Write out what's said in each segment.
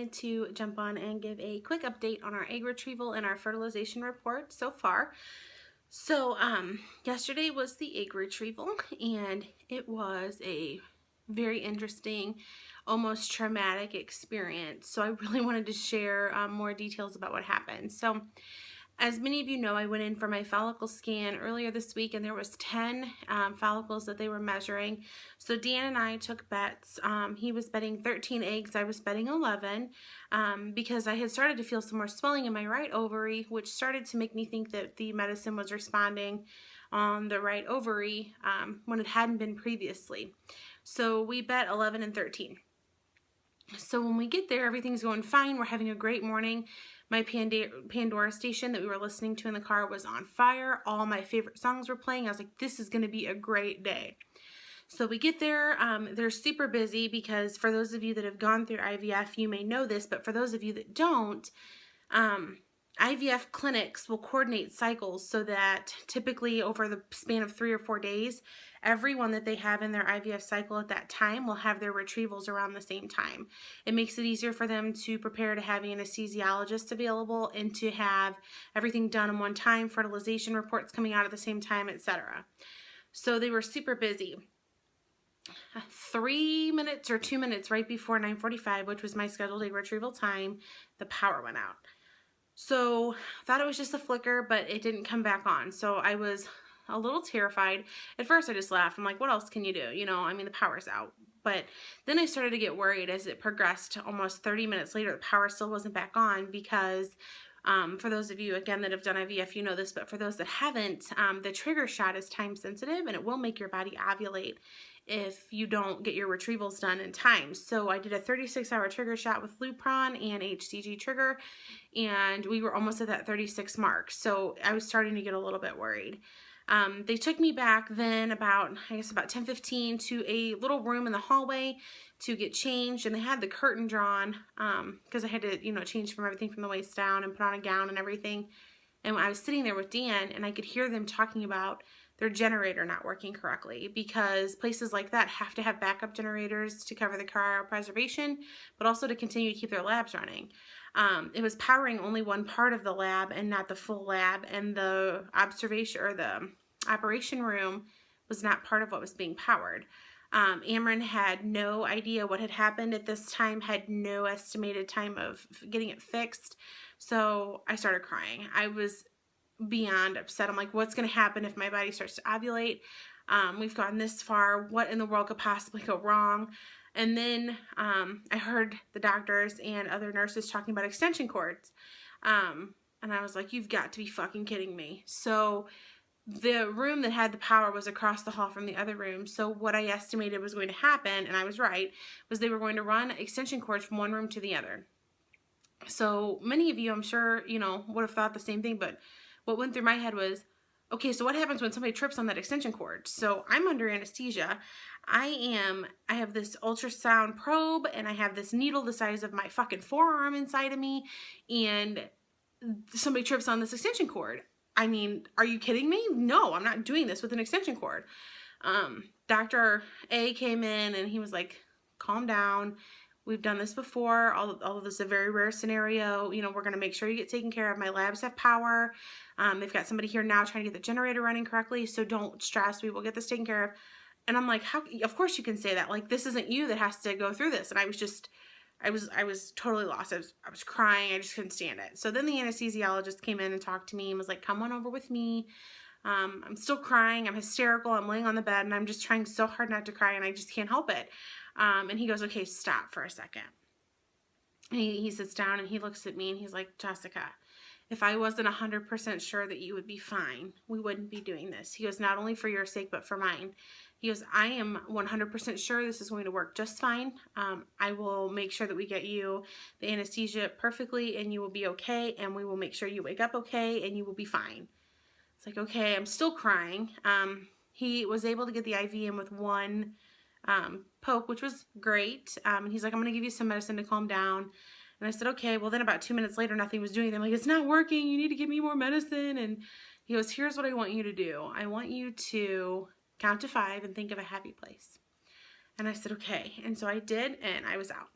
wanted to jump on and give a quick update on our egg retrieval and our fertilization report so far. So yesterday was the egg retrieval, and it was a very interesting, almost traumatic experience. So I really wanted to share more details about what happened. So as many of you know, I went in for my follicle scan earlier this week, and there was 10 follicles that they were measuring. So Dan and I took bets. He was betting 13 eggs. I was betting 11 because I had started to feel some more swelling in my right ovary, which started to make me think that the medicine was responding on the right ovary when it hadn't been previously. So we bet 11 and 13. So when we get there, everything's going fine. We're having a great morning. My Pandora station that we were listening to in the car was on fire. All my favorite songs were playing. I was like, this is going to be a great day. So we get there. They're super busy because for those of you that have gone through IVF, you may know this, but for those of you that don't, IVF clinics will coordinate cycles so that typically over the span of 3 or 4 days, everyone that they have in their IVF cycle at that time will have their retrievals around the same time. It makes it easier for them to prepare to have anesthesiologists available and to have everything done in one time, fertilization reports coming out at the same time, etc. So they were super busy. 3 minutes or 2 minutes right before 9:45, which was my scheduled egg retrieval time, the power went out. So I thought it was just a flicker, but it didn't come back on. So I was a little terrified. At first I just laughed. I'm like, what else can you do? You know, I mean, the power's out. But then I started to get worried as it progressed to almost 30 minutes later. The power still wasn't back on because for those of you, again, that have done IVF, you know this, but for those that haven't, the trigger shot is time sensitive and it will make your body ovulate if you don't get your retrievals done in time. So I did a 36-hour trigger shot with Lupron and HCG trigger, and we were almost at that 36 mark. So I was starting to get a little bit worried. They took me back then about 10:15 to a little room in the hallway to get changed, and they had the curtain drawn because I had to, change from everything from the waist down and put on a gown and everything. And I was sitting there with Dan, and I could hear them talking about their generator not working correctly because places like that have to have backup generators to cover the cryopreservation, but also to continue to keep their labs running. It was powering only one part of the lab and not the full lab, and the observation or the operation room was not part of what was being powered. Amron had no idea what had happened at this time, had no estimated time of getting it fixed. So I started crying. I was beyond upset. I'm like, what's going to happen if my body starts to ovulate? We've gotten this far. What in the world could possibly go wrong? And then I heard the doctors and other nurses talking about extension cords. And I was like, you've got to be fucking kidding me. So the room that had the power was across the hall from the other room. So what I estimated was going to happen, and I was right, was they were going to run extension cords from one room to the other. So many of you, I'm sure, would have thought the same thing, but what went through my head was, okay, so what happens when somebody trips on that extension cord? So I'm under anesthesia. I have this ultrasound probe, and I have this needle the size of my fucking forearm inside of me, and somebody trips on this extension cord. I mean, are you kidding me? No, I'm not doing this with an extension cord. Dr. A came in, and he was like, calm down. We've done this before. Although this is a very rare scenario, we're going to make sure you get taken care of. My labs have power. They've got somebody here now trying to get the generator running correctly, so don't stress. We will get this taken care of. And I'm like, how? Of course you can say that. Like, this isn't you that has to go through this. And I was totally lost. I was crying. I just couldn't stand it. So then the anesthesiologist came in and talked to me and was like, come on over with me. I'm still crying. I'm hysterical. I'm laying on the bed, and I'm just trying so hard not to cry, and I just can't help it. And he goes, okay, stop for a second. And he sits down and he looks at me and he's like, Jessica, if I wasn't 100% sure that you would be fine, we wouldn't be doing this. He goes, not only for your sake, but for mine. He goes, I am 100% sure this is going to work just fine. I will make sure that we get you the anesthesia perfectly, and you will be okay. And we will make sure you wake up okay, and you will be fine. It's like, okay, I'm still crying. He was able to get the IV in with one poke, which was great. And he's like, I'm going to give you some medicine to calm down. And I said, okay. Well, then about 2 minutes later, nothing was doing. I'm like, it's not working. You need to give me more medicine. And he goes, here's what I want you to do. I want you to count to 5 and think of a happy place. And I said, okay. And so I did, and I was out.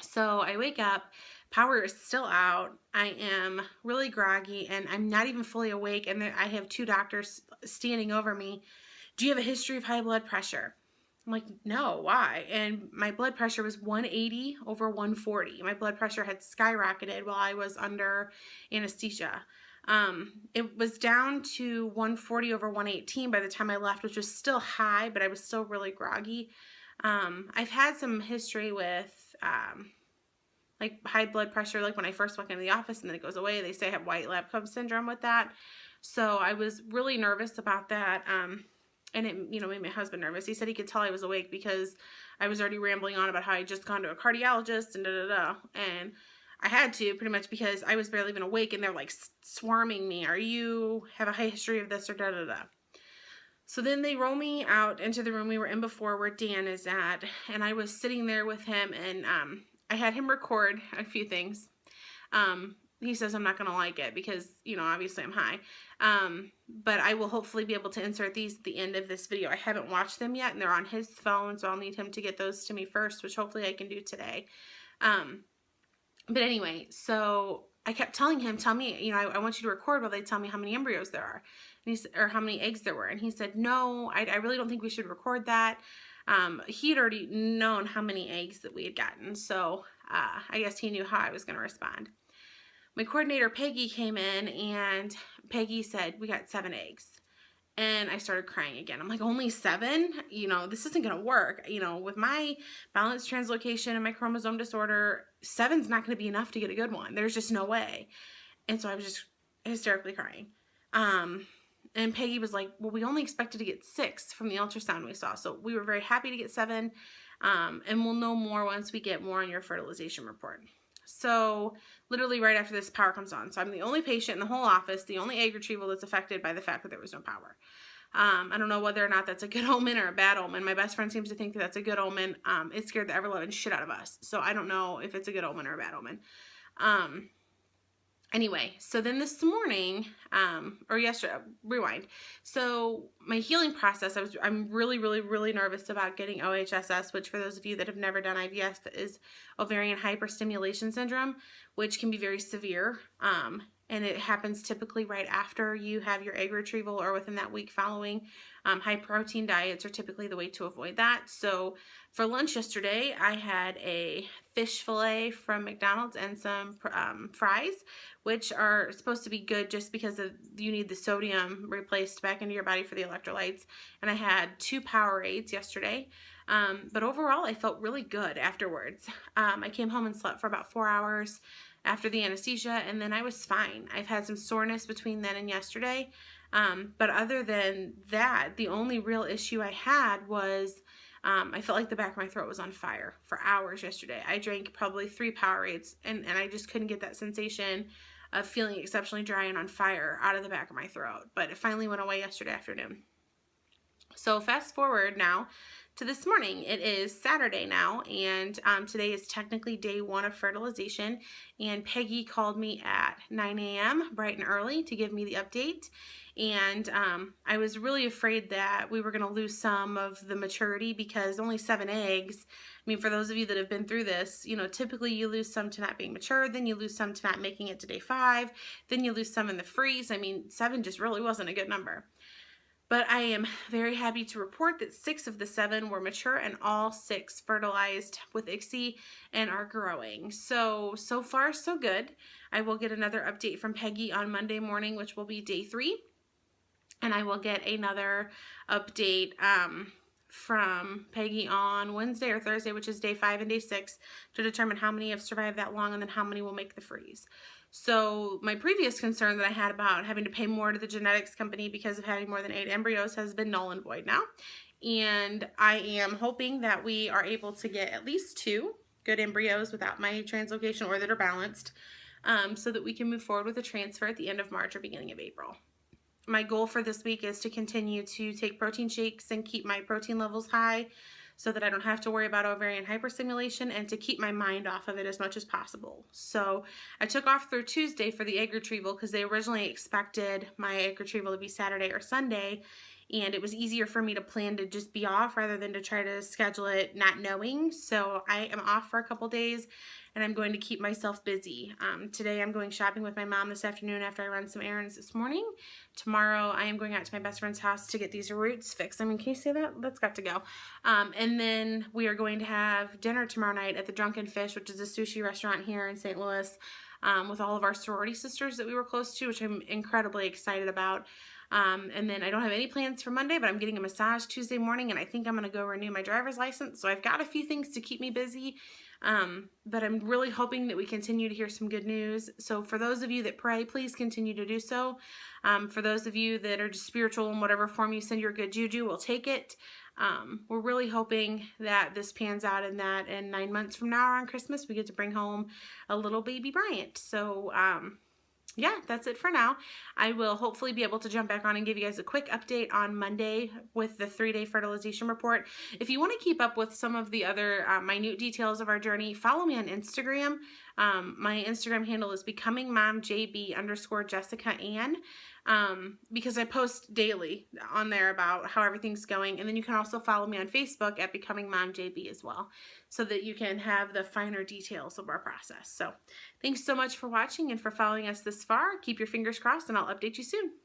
So I wake up, power is still out. I am really groggy and I'm not even fully awake. And I have two doctors standing over me. Do you have a history of high blood pressure? I'm like, no, why? And my blood pressure was 180 over 140. My blood pressure had skyrocketed while I was under anesthesia. It was down to 140 over 118 by the time I left, which was still high, but I was still really groggy. I've had some history with like high blood pressure, like when I first walk into the office and then it goes away. They say I have white lab coat syndrome with that. So I was really nervous about that. And it, made my husband nervous. He said he could tell I was awake because I was already rambling on about how I had just gone to a cardiologist and And I had to, pretty much, because I was barely even awake and they're like swarming me. Are you have a high history of this or So then they roll me out into the room we were in before where Dan is at. And I was sitting there with him and I had him record a few things. He says I'm not going to like it because, obviously I'm high. But I will hopefully be able to insert these at the end of this video. I haven't watched them yet and they're on his phone, so I'll need him to get those to me first, which hopefully I can do today. But anyway, so I kept telling him, tell me, I want you to record while they tell me how many embryos there are. And or how many eggs there were. And he said, no, I really don't think we should record that. He had already known how many eggs that we had gotten. So I guess he knew how I was going to respond. My coordinator, Peggy, came in and Peggy said, we got 7 eggs. And I started crying again. I'm like, only 7? This isn't going to work. With my balanced translocation and my chromosome disorder, 7's not going to be enough to get a good one. There's just no way. And so I was just hysterically crying. And Peggy was like, well, we only expected to get 6 from the ultrasound we saw. So we were very happy to get 7. And we'll know more once we get more on your fertilization report. So literally right after this, power comes on. So I'm the only patient in the whole office, the only egg retrieval that's affected by the fact that there was no power. I don't know whether or not that's a good omen or a bad omen. My best friend seems to think that that's a good omen. It scared the ever-loving shit out of us. So I don't know if it's a good omen or a bad omen. Anyway, so then this morning, or yesterday, rewind. So my healing process, I'm really, really, really nervous about getting OHSS, which for those of you that have never done IVF is ovarian hyperstimulation syndrome, which can be very severe. And it happens typically right after you have your egg retrieval or within that week following. High protein diets are typically the way to avoid that. So for lunch yesterday, I had a fish fillet from McDonald's and some fries, which are supposed to be good just because you need the sodium replaced back into your body for the electrolytes. And I had 2 Powerades yesterday. But overall, I felt really good afterwards. I came home and slept for about 4 hours after the anesthesia, and then I was fine. I've had some soreness between then and yesterday. But other than that, the only real issue I had was I felt like the back of my throat was on fire for hours yesterday. I drank probably 3 Powerades, and I just couldn't get that sensation of feeling exceptionally dry and on fire out of the back of my throat. But it finally went away yesterday afternoon. So fast forward now to this morning. It is Saturday now, and today is technically day 1 of fertilization, and Peggy called me at 9 a.m. bright and early to give me the update. And I was really afraid that we were going to lose some of the maturity because only 7 eggs. I mean, for those of you that have been through this, typically you lose some to not being mature, then you lose some to not making it to day 5, then you lose some in the freeze. I mean, 7 just really wasn't a good number. But I am very happy to report that 6 of the 7 were mature and all 6 fertilized with ICSI and are growing. So far, so good. I will get another update from Peggy on Monday morning, which will be day 3. And I will get another update from Peggy on Wednesday or Thursday, which is day 5 and day 6, to determine how many have survived that long and then how many will make the freeze. So my previous concern that I had about having to pay more to the genetics company because of having more than 8 embryos has been null and void now. And I am hoping that we are able to get at least 2 good embryos without my translocation or that are balanced, so that we can move forward with a transfer at the end of March or beginning of April. My goal for this week is to continue to take protein shakes and keep my protein levels high so that I don't have to worry about ovarian hyperstimulation, and to keep my mind off of it as much as possible. So I took off through Tuesday for the egg retrieval because they originally expected my egg retrieval to be Saturday or Sunday, and it was easier for me to plan to just be off rather than to try to schedule it not knowing. So I am off for a couple days, and I'm going to keep myself busy. Today I'm going shopping with my mom this afternoon after I run some errands this morning. Tomorrow I am going out to my best friend's house to get these roots fixed. I mean, can you say that? That's got to go. And then we are going to have dinner tomorrow night at the Drunken Fish, which is a sushi restaurant here in St. Louis, with all of our sorority sisters that we were close to, which I'm incredibly excited about. And then I don't have any plans for Monday, but I'm getting a massage Tuesday morning, and I think I'm going to go renew my driver's license. So I've got a few things to keep me busy, but I'm really hoping that we continue to hear some good news. So for those of you that pray, please continue to do so. For those of you that are just spiritual in whatever form you send your good juju, we'll take it. We're really hoping that this pans out and that in 9 months from now around Christmas, we get to bring home a little baby Bryant. So, yeah, that's it for now. I will hopefully be able to jump back on and give you guys a quick update on Monday with the 3-day fertilization report. If you want to keep up with some of the other minute details of our journey, follow me on Instagram. My Instagram handle is becomingmomjb_Jessica Ann, because I post daily on there about how everything's going. And then you can also follow me on Facebook at becomingmomjb as well, so that you can have the finer details of our process. So thanks so much for watching and for following us this far. Keep your fingers crossed, and I'll update you soon.